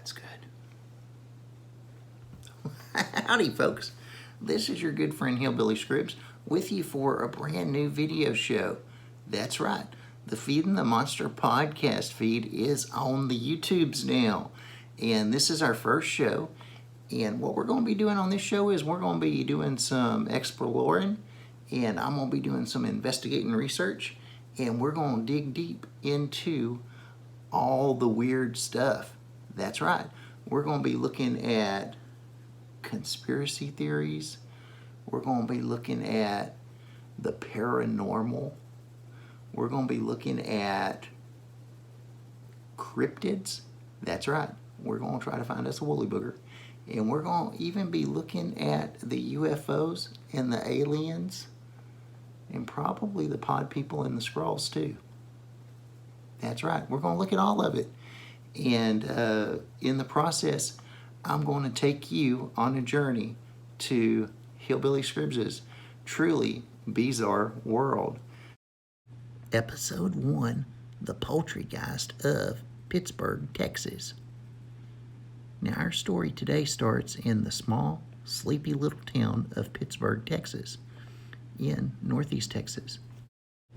That's good. Howdy, folks. This is your good friend Hillbilly Scribbs with you for a brand new video show. That's right. The Feeding the Monster podcast feed is on the YouTubes now. And this is our first show. And what we're going to be doing on this show is we're going to be doing some exploring. And I'm going to be doing some investigating research. And we're going to dig deep into all the weird stuff. That's right. We're going to be looking at conspiracy theories. We're going to be looking at the paranormal. We're going to be looking at cryptids. That's right. We're going to try to find us a woolly booger. And we're going to even be looking at the UFOs and the aliens and probably the pod people and the scrolls too. That's right. We're going to look at all of it. And in the process, I'm going to take you on a journey to Hillbilly Scribbs' truly bizarre world. Episode 1, The Poultrygist of Pittsburg, Texas. Now, our story today starts in the small, sleepy little town of Pittsburg, Texas, in northeast Texas.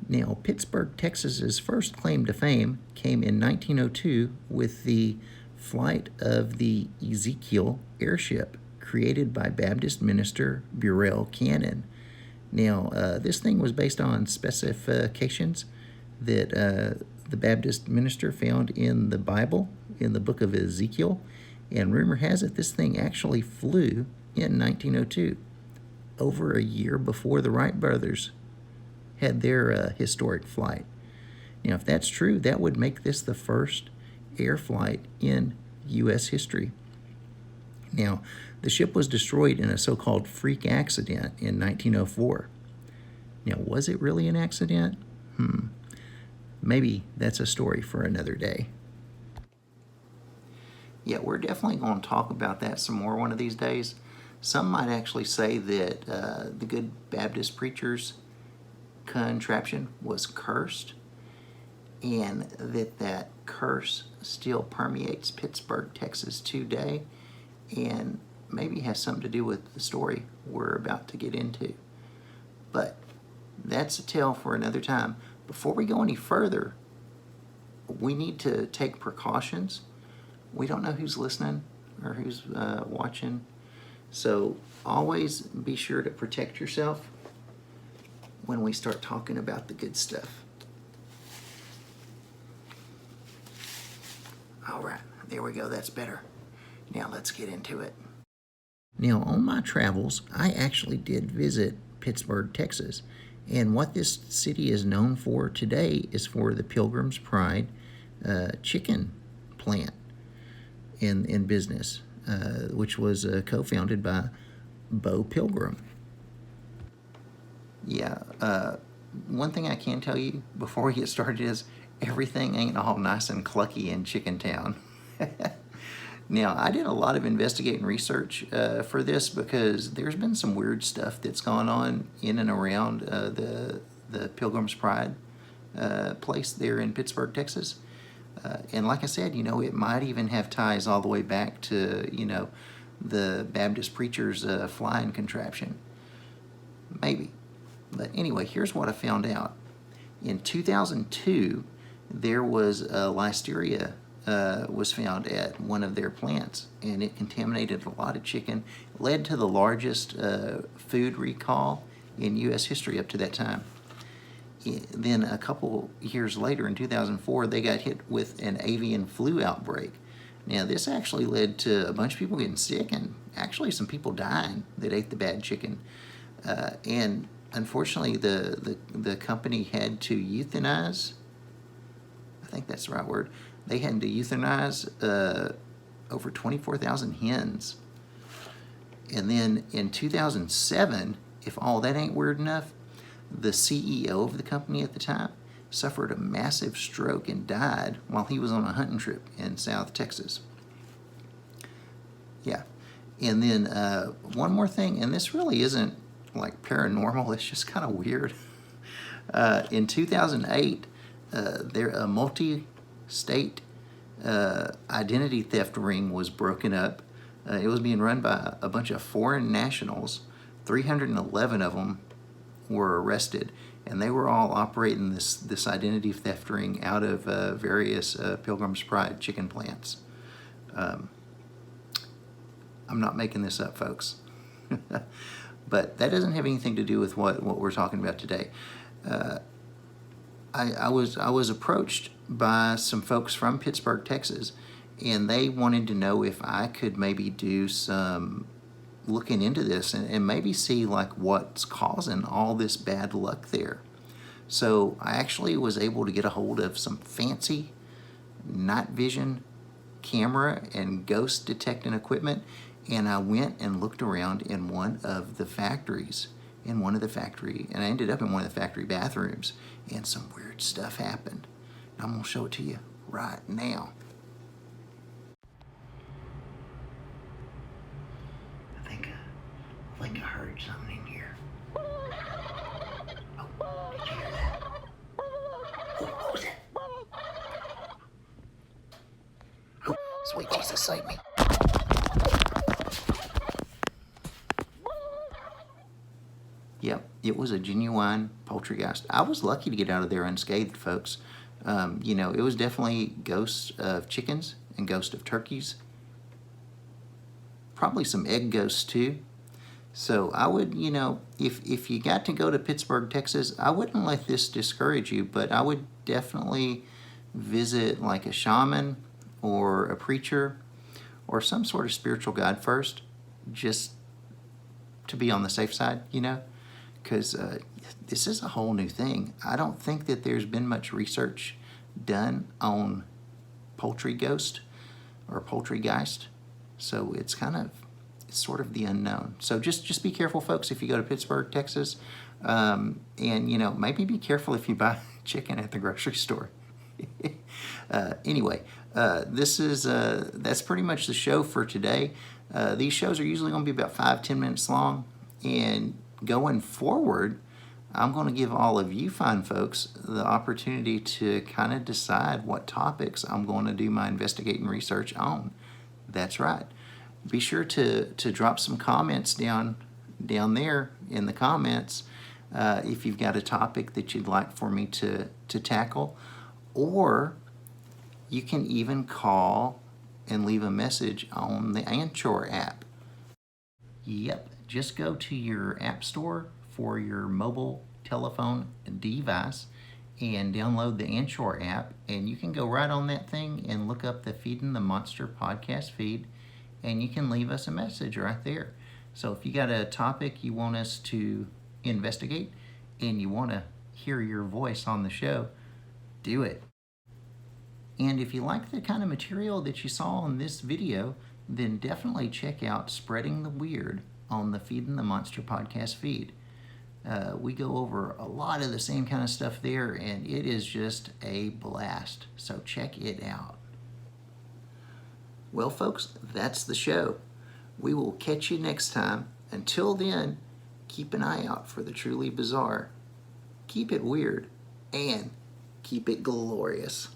Now, Pittsburg, Texas's first claim to fame came in 1902 with the flight of the Ezekiel airship created by Baptist minister Burrell Cannon. Now, this thing was based on specifications that the Baptist minister found in the Bible, in the book of Ezekiel, and rumor has it this thing actually flew in 1902, over a year before the Wright brothers had their historic flight. Now, if that's true, that would make this the first air flight in U.S. history. Now, the ship was destroyed in a so-called freak accident in 1904. Now, was it really an accident? Maybe that's a story for another day. Yeah, we're definitely going to talk about that some more one of these days. Some might actually say that the good Baptist preachers' contraption was cursed, and that curse still permeates Pittsburg, Texas today, and maybe has something to do with the story we're about to get into. But that's a tale for another time. Before we go any further, we need to take precautions. We don't know who's listening or who's watching, so always be sure to protect yourself when we start talking about the good stuff. All right, there we go. That's better. Now let's get into it. Now, on my travels, I actually did visit Pittsburg, Texas. And what this city is known for today is for the Pilgrim's Pride chicken plant in business, which was co-founded by Bo Pilgrim. Yeah, one thing I can tell you before we get started is everything ain't all nice and clucky in Chicken Town. Now, I did a lot of investigating research for this because there's been some weird stuff that's gone on in and around the Pilgrim's Pride place there in Pittsburg, Texas. And like I said, it might even have ties all the way back to, the Baptist preacher's flying contraption. Maybe. But anyway, here's what I found out. In 2002, there was a listeria was found at one of their plants, and it contaminated a lot of chicken. It led to the largest food recall in U.S. history up to that time. Then a couple years later, in 2004, they got hit with an avian flu outbreak. Now, this actually led to a bunch of people getting sick and actually some people dying that ate the bad chicken. And unfortunately, the company had to euthanize, I think that's the right word, they had to euthanize over 24,000 hens. And then in 2007, if all that ain't weird enough, the CEO of the company at the time suffered a massive stroke and died while he was on a hunting trip in South Texas. Yeah. And then one more thing, and this really isn't like paranormal, it's just kind of weird. In 2008, a multi-state identity theft ring was broken up. It was being run by a bunch of foreign nationals. 311 of them were arrested, and they were all operating this identity theft ring out of various Pilgrim's Pride chicken plants. I'm not making this up, folks. But that doesn't have anything to do with what we're talking about today. I was approached by some folks from Pittsburg, Texas, and they wanted to know if I could maybe do some looking into this and maybe see like what's causing all this bad luck there. So I actually was able to get a hold of some fancy night vision camera and ghost detecting equipment, and I went and looked around in one of the factories, and I ended up in one of the factory bathrooms, and some weird stuff happened. I'm gonna show it to you right now. I think I heard something in here. Oh, did you hear that? Oh, what was that? Oh, sweet Jesus, save me. Yep, it was a genuine Poultrygist. I was lucky to get out of there unscathed, folks. It was definitely ghosts of chickens and ghosts of turkeys. Probably some egg ghosts too. So I would, if you got to go to Pittsburg, Texas, I wouldn't let this discourage you, but I would definitely visit like a shaman or a preacher or some sort of spiritual guide first, just to be on the safe side, because this is a whole new thing. I don't think that there's been much research done on Poultrygist or Poultrygeist, so it's sort of the unknown. So just be careful, folks, if you go to Pittsburg, Texas, and maybe be careful if you buy chicken at the grocery store. Anyway, that's pretty much the show for today. These shows are usually going to be about 5-10 minutes long, and going forward, I'm going to give all of you fine folks the opportunity to kind of decide what topics I'm going to do my investigating research on. That's right. Be sure to drop some comments down there in the comments if you've got a topic that you'd like for me to tackle, or you can even call and leave a message on the Anchor app. Yep, just go to your app store for your mobile telephone device and download the Anchor app, and you can go right on that thing and look up the Feeding the Monster podcast feed, and you can leave us a message right there. So if you got a topic you want us to investigate and you want to hear your voice on the show, do it. And if you like the kind of material that you saw in this video, then definitely check out Spreading the Weird on the Feeding the Monster podcast feed. We go over a lot of the same kind of stuff there, and it is just a blast. So check it out. Well, folks, that's the show. We will catch you next time. Until then, keep an eye out for the truly bizarre. Keep it weird, and keep it glorious.